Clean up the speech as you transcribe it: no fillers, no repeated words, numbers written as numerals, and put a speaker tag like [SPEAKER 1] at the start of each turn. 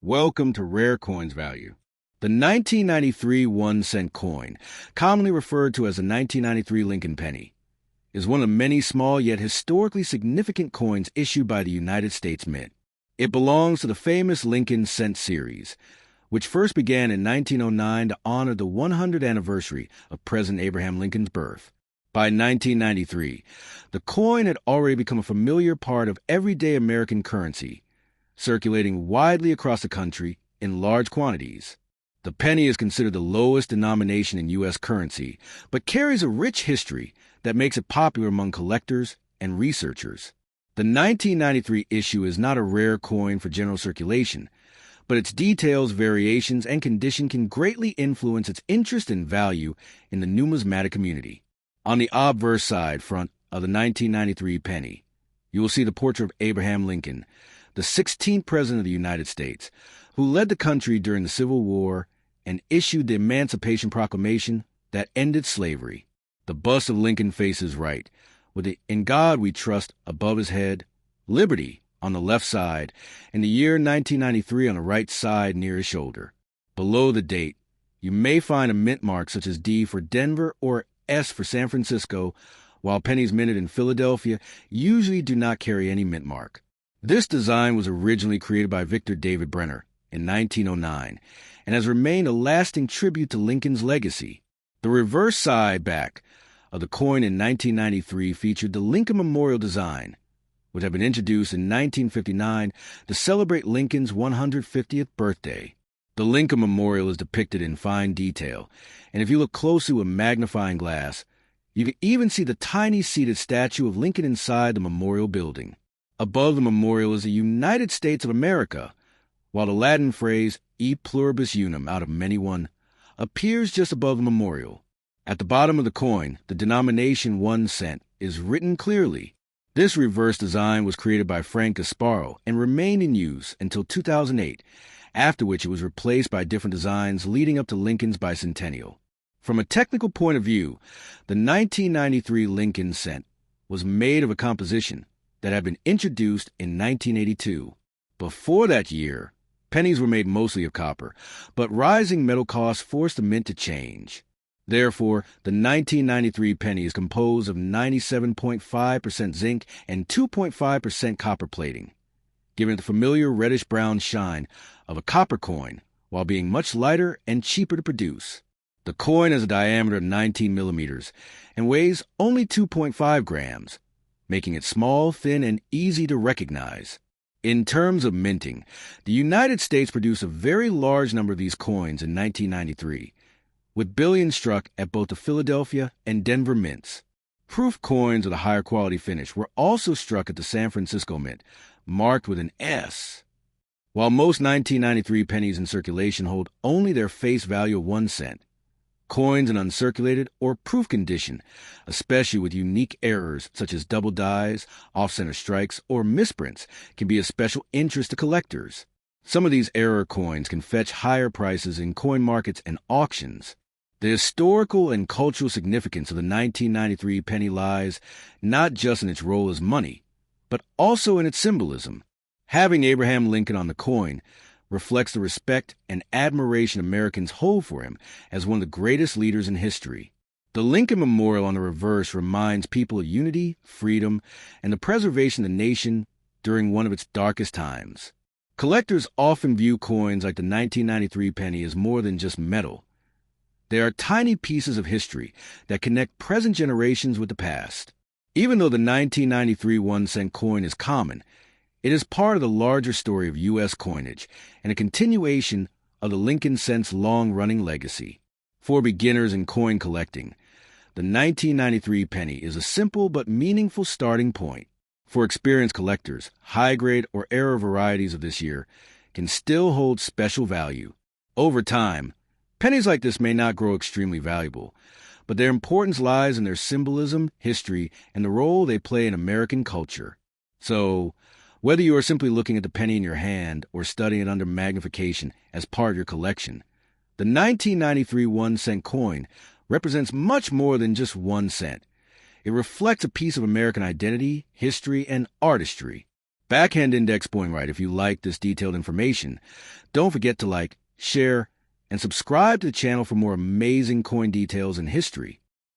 [SPEAKER 1] Welcome to Rare Coins Value. The 1993 1-cent coin, commonly referred to as the 1993 Lincoln penny, is one of many small yet historically significant coins issued by the United States Mint. It belongs to the famous Lincoln Cent series, which first began in 1909 to honor the 100th anniversary of President Abraham Lincoln's birth. By 1993, the coin had already become a familiar part of everyday American currency, circulating widely across the country in large quantities. The penny is considered the lowest denomination in U.S. currency, but carries a rich history that makes it popular among collectors and researchers. The 1993 issue is not a rare coin for general circulation, but its details, variations, and condition can greatly influence its interest and value in the numismatic community. On the obverse side front of the 1993 penny, you will see the portrait of Abraham Lincoln, the 16th President of the United States, who led the country during the Civil War and issued the Emancipation Proclamation that ended slavery. The bust of Lincoln faces right, with the "In God We Trust" above his head, Liberty on the left side, and the year 1993 on the right side near his shoulder. Below the date, you may find a mint mark such as D for Denver or S for San Francisco, while pennies minted in Philadelphia usually do not carry any mint mark. This design was originally created by Victor David Brenner in 1909 and has remained a lasting tribute to Lincoln's legacy. The reverse side back of the coin in 1993 featured the Lincoln Memorial design, which had been introduced in 1959 to celebrate Lincoln's 150th birthday. The Lincoln Memorial is depicted in fine detail, and if you look closely with a magnifying glass, you can even see the tiny seated statue of Lincoln inside the memorial building. Above the memorial is the United States of America, while the Latin phrase E pluribus unum, out of many one, appears just above the memorial. At the bottom of the coin, the denomination 1 cent is written clearly. This reverse design was created by Frank Gasparo and remained in use until 2008, after which it was replaced by different designs leading up to Lincoln's bicentennial. From a technical point of view, the 1993 Lincoln cent was made of a composition that had been introduced in 1982. Before that year, pennies were made mostly of copper, but rising metal costs forced the mint to change. Therefore, the 1993 penny is composed of 97.5% zinc and 2.5% copper plating, giving it the familiar reddish-brown shine of a copper coin while being much lighter and cheaper to produce. The coin has a diameter of 19 millimeters and weighs only 2.5 grams, making it small, thin, and easy to recognize. In terms of minting, the United States produced a very large number of these coins in 1993, with billions struck at both the Philadelphia and Denver mints. Proof coins with a higher quality finish were also struck at the San Francisco Mint, marked with an S. While most 1993 pennies in circulation hold only their face value of 1 cent, coins in uncirculated or proof condition, especially with unique errors such as double dies, off-center strikes, or misprints, can be of special interest to collectors. Some of these error coins can fetch higher prices in coin markets and auctions. The historical and cultural significance of the 1993 penny lies not just in its role as money, but also in its symbolism. Having Abraham Lincoln on the coin reflects the respect and admiration Americans hold for him as one of the greatest leaders in history. The Lincoln Memorial on the reverse reminds people of unity, freedom, and the preservation of the nation during one of its darkest times. Collectors often view coins like the 1993 penny as more than just metal. They are tiny pieces of history that connect present generations with the past. Even though the 1993 1-cent coin is common, it is part of the larger story of U.S. coinage and a continuation of the Lincoln cent's long-running legacy. For beginners in coin collecting, the 1993 penny is a simple but meaningful starting point. For experienced collectors, high-grade or error varieties of this year can still hold special value. Over time, pennies like this may not grow extremely valuable, but their importance lies in their symbolism, history, and the role they play in American culture. So, whether you are simply looking at the penny in your hand or studying it under magnification as part of your collection, the 1993 1-cent coin represents much more than just 1 cent. It reflects a piece of American identity, history, and artistry. Backhand Index Boingright, if you like this detailed information, don't forget to like, share, and subscribe to the channel for more amazing coin details and history.